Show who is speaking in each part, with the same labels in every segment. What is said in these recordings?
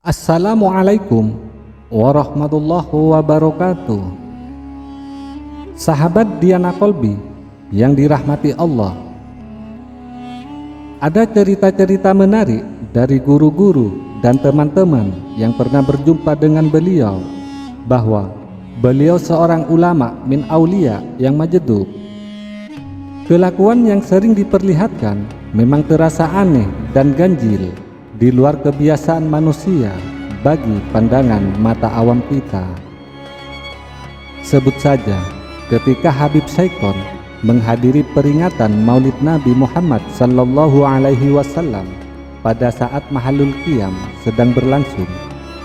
Speaker 1: Assalamualaikum warahmatullahi wabarakatuh. Sahabat Diana Kolbi yang dirahmati Allah, ada cerita-cerita menarik dari guru-guru dan teman-teman yang pernah berjumpa dengan beliau, bahwa beliau seorang ulama min aulia yang majdub. Kelakuan yang sering diperlihatkan memang terasa aneh dan ganjil, di luar kebiasaan manusia bagi pandangan mata awam kita. Sebut saja ketika Habib Syaikon menghadiri peringatan Maulid Nabi Muhammad sallallahu alaihi wasallam pada saat Mahalul Qiyam sedang berlangsung.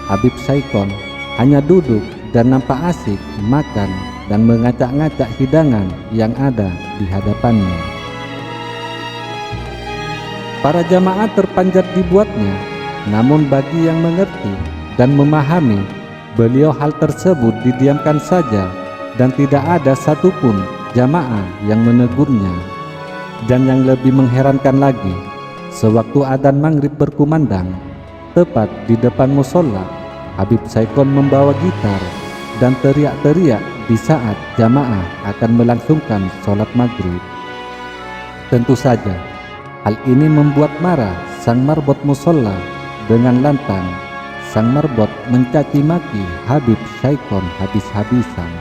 Speaker 1: Habib Syaikon hanya duduk dan nampak asik makan dan mengacak-ngacak hidangan yang ada di hadapannya. Para jamaah terpanjat dibuatnya, namun bagi yang mengerti dan memahami, beliau hal tersebut didiamkan saja dan tidak ada satupun jamaah yang menegurnya. Dan yang lebih mengherankan lagi, sewaktu adzan maghrib berkumandang, tepat di depan musola, Habib Syaikon membawa gitar dan teriak-teriak di saat jamaah akan melangsungkan sholat maghrib. Tentu saja hal ini membuat marah sang marbot musola. Dengan lantang sang marbot mencaci maki Habib Syaikon habis-habisan.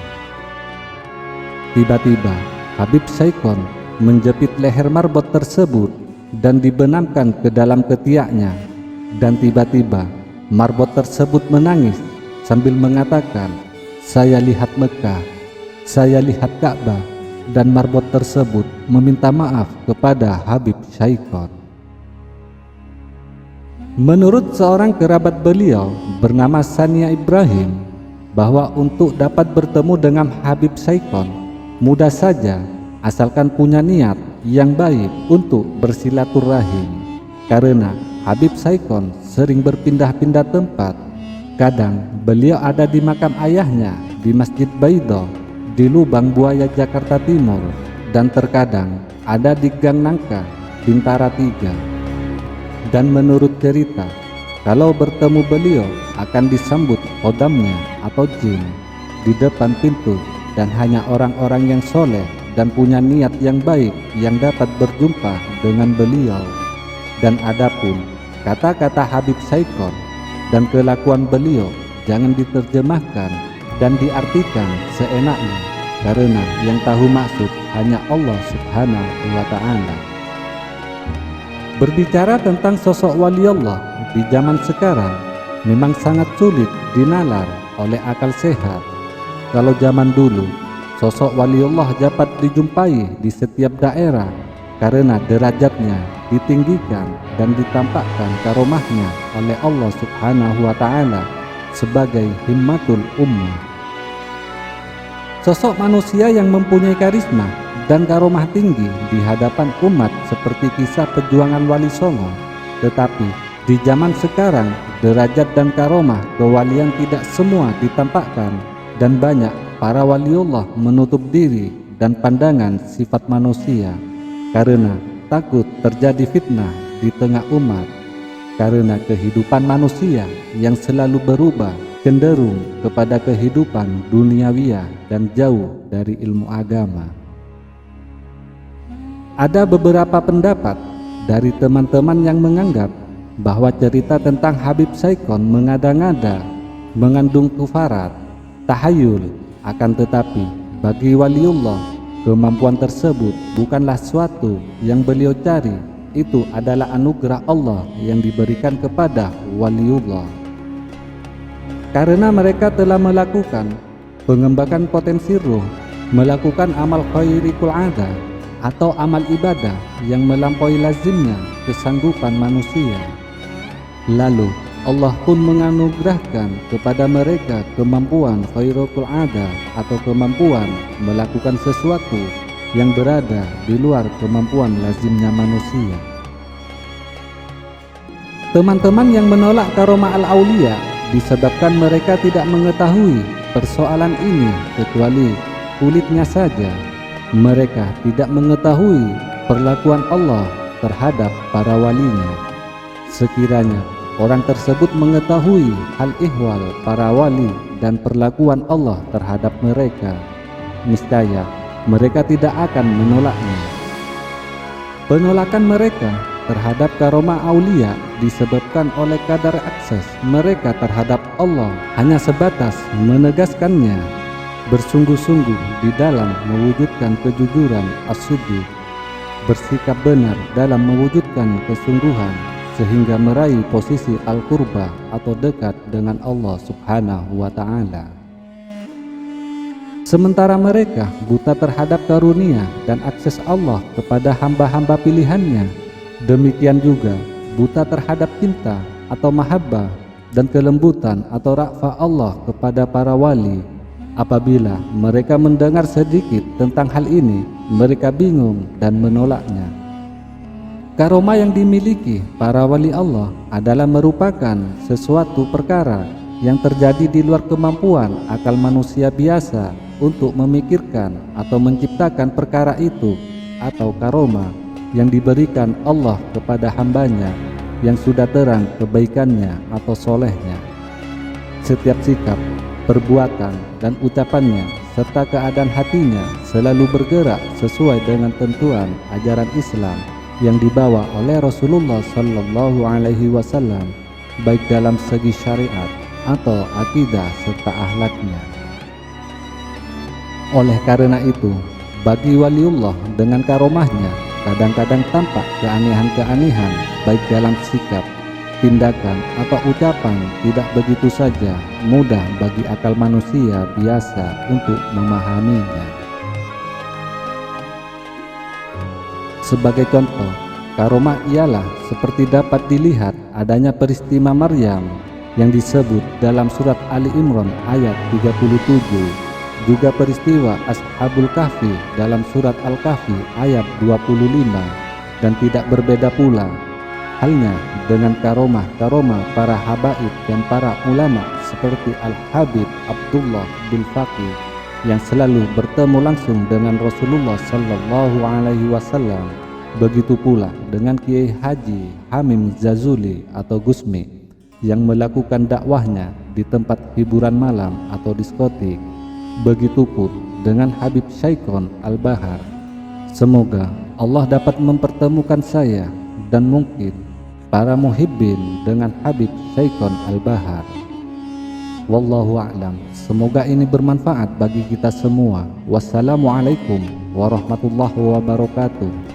Speaker 1: Tiba-tiba Habib Syaikon menjepit leher marbot tersebut dan dibenamkan ke dalam ketiaknya. Dan tiba-tiba marbot tersebut menangis sambil mengatakan, "Saya lihat Mekah, saya lihat Ka'bah." Dan marbot tersebut meminta maaf kepada Habib Syaikon. Menurut seorang kerabat beliau bernama Sania Ibrahim, bahwa untuk dapat bertemu dengan Habib Syaikon mudah saja asalkan punya niat yang baik untuk bersilaturahim. Karena Habib Syaikon sering berpindah-pindah tempat. Kadang beliau ada di makam ayahnya di Masjid Baidoh di Lubang Buaya Jakarta Timur, dan terkadang ada di Gang Nangka Bintara 3. Dan menurut cerita, kalau bertemu beliau akan disambut kodamnya atau jin di depan pintu, dan hanya orang-orang yang soleh dan punya niat yang baik yang dapat berjumpa dengan beliau. Dan adapun kata-kata Habib Syaikon dan kelakuan beliau jangan diterjemahkan dan diartikan seenaknya, karena yang tahu maksud hanya Allah Subhanahu wa Ta'ala. Berbicara tentang sosok wali Allah di zaman sekarang memang sangat sulit dinalar oleh akal sehat. Kalau zaman dulu sosok wali Allah dapat dijumpai di setiap daerah karena derajatnya ditinggikan dan ditampakkan karomahnya oleh Allah Subhanahu wa Ta'ala sebagai himmatul ummah. Sosok manusia yang mempunyai karisma dan karomah tinggi di hadapan umat seperti kisah perjuangan Wali Songo. Tetapi di zaman sekarang derajat dan karomah kewalian tidak semua ditampakkan, dan banyak para waliullah menutup diri dan pandangan sifat manusia karena takut terjadi fitnah di tengah umat. Karena kehidupan manusia yang selalu berubah cenderung kepada kehidupan duniawiyah dan jauh dari ilmu agama. Ada beberapa pendapat dari teman-teman yang menganggap bahwa cerita tentang Habib Syaikon mengada-ngada, mengandung kufarat, tahayul. Akan tetapi bagi waliullah, kemampuan tersebut bukanlah suatu yang beliau cari. Itu adalah anugerah Allah yang diberikan kepada waliullah. Karena mereka telah melakukan pengembangan potensi ruh, melakukan amal khairikul ada atau amal ibadah yang melampaui lazimnya kesanggupan manusia. Lalu Allah pun menganugerahkan kepada mereka kemampuan khairikul ada atau kemampuan melakukan sesuatu yang berada di luar kemampuan lazimnya manusia. Teman-teman yang menolak karomah al-aulia disebabkan mereka tidak mengetahui persoalan ini kecuali kulitnya saja. Mereka tidak mengetahui perlakuan Allah terhadap para walinya. Sekiranya orang tersebut mengetahui hal ihwal para wali dan perlakuan Allah terhadap mereka, niscaya mereka tidak akan menolaknya. Penolakan mereka terhadap karomah aulia disebabkan oleh kadar akses mereka terhadap Allah hanya sebatas menegaskannya, bersungguh-sungguh di dalam mewujudkan kejujuran as-siddiq, bersikap benar dalam mewujudkan kesungguhan sehingga meraih posisi al-qurba atau dekat dengan Allah Subhanahu wa ta'ala. Sementara mereka buta terhadap karunia dan akses Allah kepada hamba-hamba pilihannya, demikian juga buta terhadap cinta atau mahabbah dan kelembutan atau ra'fah Allah kepada para wali. Apabila mereka mendengar sedikit tentang hal ini, mereka bingung dan menolaknya. Karomah yang dimiliki para wali Allah adalah merupakan sesuatu perkara yang terjadi di luar kemampuan akal manusia biasa untuk memikirkan atau menciptakan perkara itu, atau karomah yang diberikan Allah kepada hambanya yang sudah terang kebaikannya atau solehnya. Setiap sikap, perbuatan, dan ucapannya serta keadaan hatinya selalu bergerak sesuai dengan tentuan ajaran Islam yang dibawa oleh Rasulullah Sallallahu Alaihi Wasallam, baik dalam segi syariat atau akidah serta akhlaknya. Oleh karena itu, bagi waliullah dengan karomahnya kadang-kadang tampak keanehan-keanehan baik dalam sikap, tindakan, atau ucapan tidak begitu saja mudah bagi akal manusia biasa untuk memahaminya. Sebagai contoh, karomah ialah seperti dapat dilihat adanya peristiwa Maryam yang disebut dalam surat Ali Imran ayat 37, juga peristiwa Ashabul Kahfi dalam surat Al-Kahfi ayat 25, dan tidak berbeda pula halnya dengan karomah-karomah para habaib dan para ulama seperti Al-Habib Abdullah bin Faqih yang selalu bertemu langsung dengan Rasulullah Sallallahu Alaihi Wasallam. Begitu pula dengan Kiai Haji Hamim Zazuli atau Gusmi yang melakukan dakwahnya di tempat hiburan malam atau diskotik. Begitupun dengan Habib Syaikon Al-Bahar. Semoga Allah dapat mempertemukan saya dan mungkin para muhibbin dengan Habib Syaikon Al-Bahar. Wallahu a'lam. Semoga ini bermanfaat bagi kita semua. Wassalamualaikum warahmatullahi wabarakatuh.